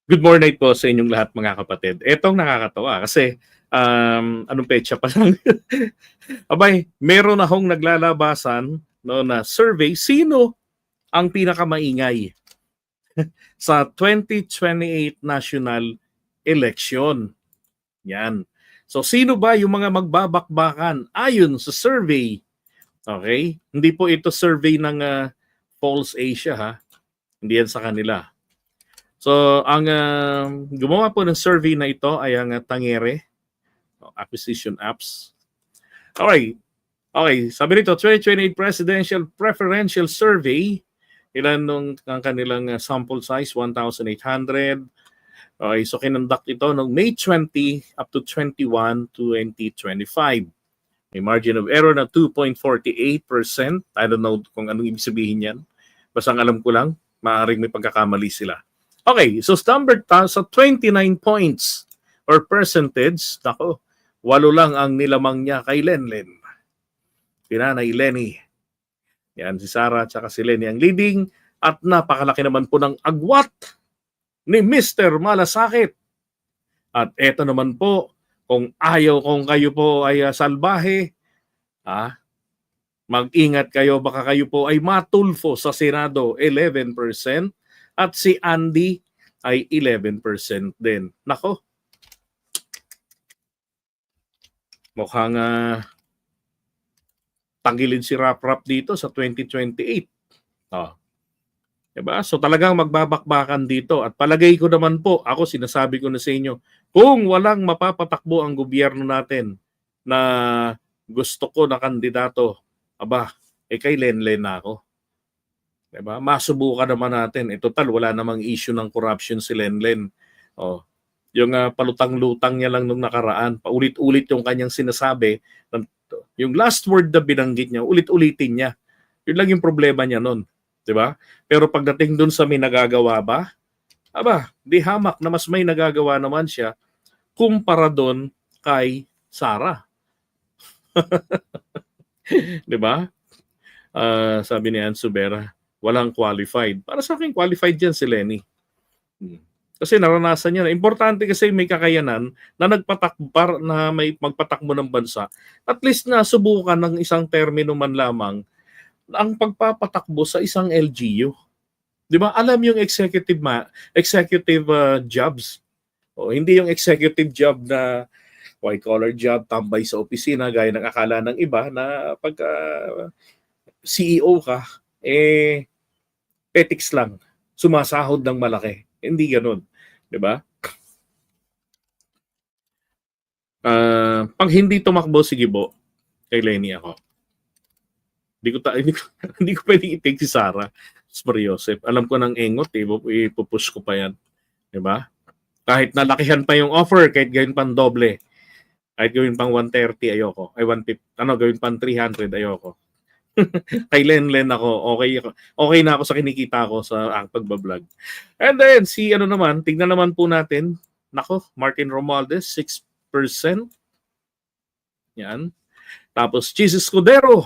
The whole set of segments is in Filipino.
Good morning po sa inyong lahat mga kapatid. Etong nakakatawa kasi anong petsa pa lang. Abay, meron akong naglalabasan no, na survey sino ang pinakamaingay sa 2028 national election. Yan. So sino ba yung mga magbabakbakan ayon sa survey? Okay? Hindi po ito survey ng Pulse Asia ha. Hindi yan sa kanila. So, ang gumawa po ng survey na ito ay ang Tangere Acquisition Apps. Okay. Okay, sabi nito, 2028 Presidential Preferential Survey, ilan nung ang kanilang sample size, 1,800. Okay, so kinonduct ito noong May 20 up to 21, 2025. May margin of error na 2.48%. I don't know kung anong ibig sabihin yan. Basta ang alam ko lang, maaaring may pagkakamali sila. Okay, so number sa 29 points or percentage, nako, 8 lang ang nilamang niya kay Lenlen. Pinanay Lenny. Yan, si Sarah at si Lenny ang leading at napakalaki naman po ng agwat ni Mr. Malasakit. At eto naman po, kung kayo po ay salbahe, mag-ingat kayo, baka kayo po ay matulfo sa Senado, 11%. At si Andy ay 11% din. Nako. Mukhang tangilin si Rap dito sa 2028. Diba? So talagang magbabakbakan dito. At palagay ko naman po, ako sinasabi ko na sa inyo, kung walang mapapatakbo ang gobyerno natin na gusto ko na kandidato, kay Lenlen na ako. Diba? Masubukan naman natin. Total, wala namang issue ng corruption si Lenlen. Yung palutang-lutang niya lang nung nakaraan, paulit-ulit yung kanyang sinasabi. Yung last word na binanggit niya, ulit-ulitin niya. Yun lang yung problema niya nun. Diba? Pero pagdating dun sa may nagagawa ba, di hamak na mas may nagagawa naman siya kumpara dun kay Sarah. Diba? Sabi ni Ann Subera, walang qualified. Para sa akin, qualified yan si Lenny. Kasi naranasan niya. Importante kasi may kakayanan na na may magpatakbo ng bansa. At least na subukan ng isang termino man lamang ang pagpapatakbo sa isang LGU. 'Di ba? Alam yung executive jobs. Hindi yung executive job na white collar job, tambay sa opisina gaya ng akala ng iba na pag CEO ka petics lang, sumasahod ng malaki. Hindi ganoon, 'di ba? Pag hindi tumakbo si Gibo, kay Lenny ako. Hindi ko pwedeng i-take si Sarah Mariosep. Alam ko ng engot, ipupush ko pa yan. 'Di ba? Kahit nalakihan pa yung offer, kahit gawin pang doble. Kahit gawin pang 130, ayoko. Ay, 150, gawin pang 300, ayoko. Kay Lenlen ako, okay na ako sa kinikita ko sa pagbablog. And then, tignan naman po natin, Martin Romualdez, 6%. Yan. Tapos, Chis Escudero.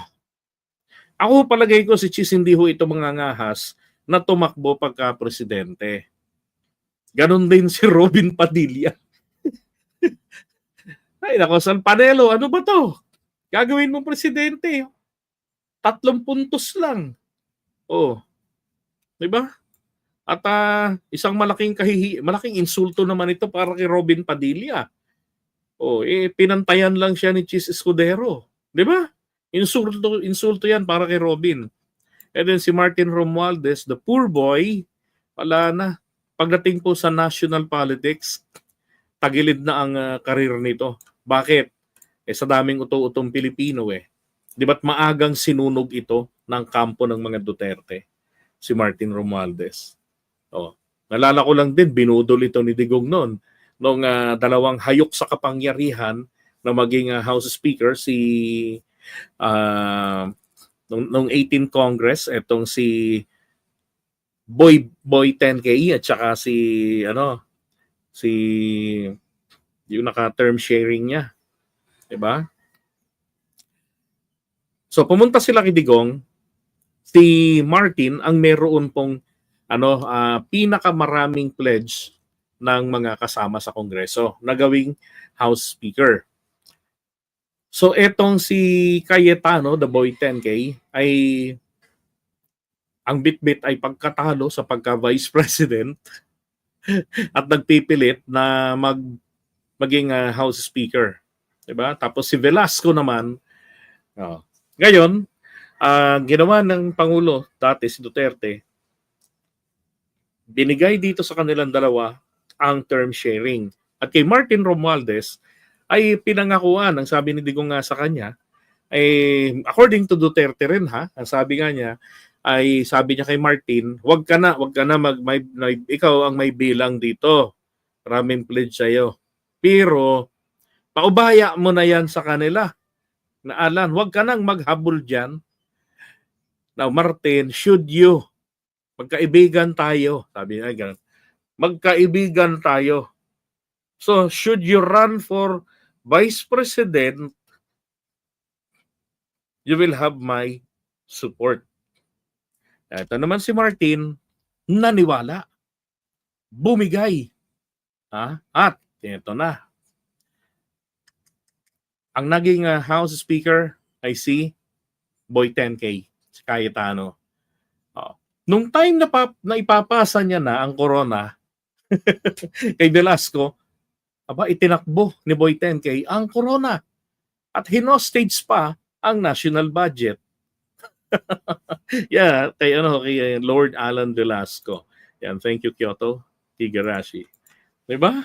Ako palagay ko si Chis hindi ho ito mga ngahas na tumakbo pagka-presidente. Ganon din si Robin Padilla. Ay, nako, San Panelo, ano ba to? Gagawin mo presidente. 3 puntos lang. Di ba? At isang malaking insulto naman ito para kay Robin Padilla. Pinantayan lang siya ni Chis Escudero. Di ba? Insulto yan para kay Robin. And then si Martin Romualdez, the poor boy, wala na. Pagdating po sa national politics, tagilid na ang karir nito. Bakit? Sa daming uto-utong Pilipino Di ba't maagang sinunog ito ng kampo ng mga Duterte? Si Martin Romualdez. Nalala ko lang din, binudol ito ni Digong noon. Nung dalawang hayok sa kapangyarihan na maging House Speaker, nung 18th Congress, etong si Boy 10KE at saka si yung naka-term sharing niya. 'Di ba? So pumunta sila kay Digong, si Martin ang meron pong pinakamaraming pledge ng mga kasama sa Kongreso na gawing House Speaker. So etong si Cayetano, the Boy 10K, ay ang bitbit ay pagkatalo sa pagka-Vice President at nagpipilit na maging House Speaker. Diba? Tapos si Velasco naman, ngayon, ginawa ng Pangulo, dati si Duterte, binigay dito sa kanilang dalawa ang term sharing. At kay Martin Romualdez ay pinangakuan, ang sabi ni Digong nga sa kanya, ay according to Duterte rin ang sabi nga niya, ay sabi niya kay Martin, wag ka na ikaw ang may bilang dito. Maraming pledge sa'yo. Pero, paubaya mo na yan sa kanila. Na Alan, wag ka nang maghabol dyan. Now, Martin, should you? Magkaibigan tayo. Sabi niya, ganun. Magkaibigan tayo. So, should you run for Vice President, you will have my support. Ito naman si Martin, naniwala. Bumigay. At ito na. Ang naging House Speaker ay si Boy 10K, si Cayetano. Nung time na ipapasa niya na ang corona kay Velasco, itinakbo ni Boy 10K ang corona at hinostage pa ang national budget. Kay Lord Alan Velasco. Yan, thank you Kyoto Higurashi. 'Di ba?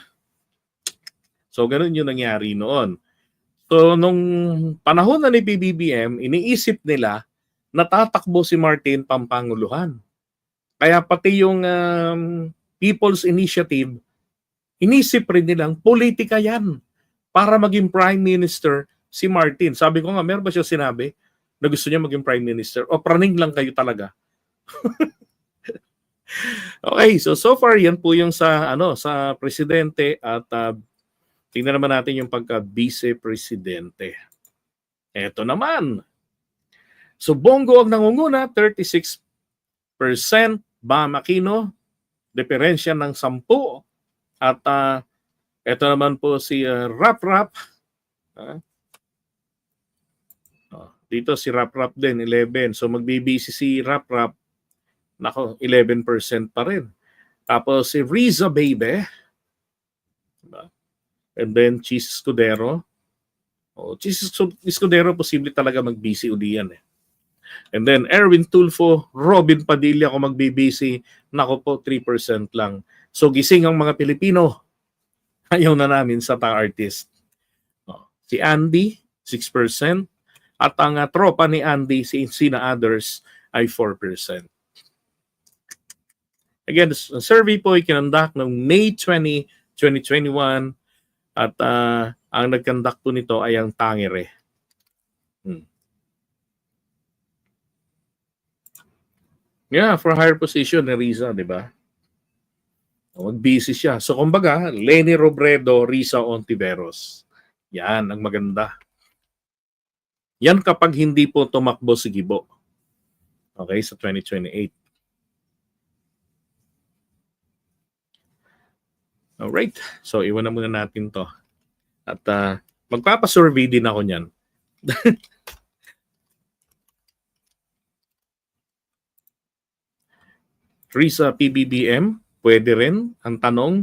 So ganun 'yung nangyari noon. So nung panahon na ni PBBM, iniisip nila na tatakbo si Martin pampanguluhan. Kaya pati yung People's Initiative, inisip rin nilang politika yan para maging Prime Minister si Martin. Sabi ko nga, meron ba siya sinabi na gusto niya maging Prime Minister? O praning lang kayo talaga? Okay, so far yan po yung sa presidente at tingnan naman natin yung pagka-vice presidente. Eto naman. So Bongo ang nangunguna, 36%, Bam Aquino, diferensya ng 10%, at eto naman po si Rap Rap. Dito si Rap Rap din, 11%. So magbibisi si Rap Rap, 11% pa rin. Tapos si Riza Baby, and then Cheese Escudero. Cheese Escudero, posible talaga magbisi uli yan. And then Erwin Tulfo, Robin Padilla kung magbibisi, nako po 3% lang. So gising ang mga Pilipino. Ayaw na namin sa ta-artist. Si Andy, 6%. At ang tropa ni Andy, si Sina Others, ay 4%. Again, the survey po ay kinonduct noong May 20, 2021. At ang nag-conduct po nito ay ang Tangere. Yeah, for higher position ni Riza, di ba? Mag-busy siya. So, kumbaga, Leni Robredo, Riza Ontiveros. Yan, ang maganda. Yan kapag hindi po tumakbo si Gibo. Okay, sa 2028. Alright. So, iwan na muna natin to. At magpapasurvey din ako niyan. Riza PBBM, pwede rin. Ang tanong,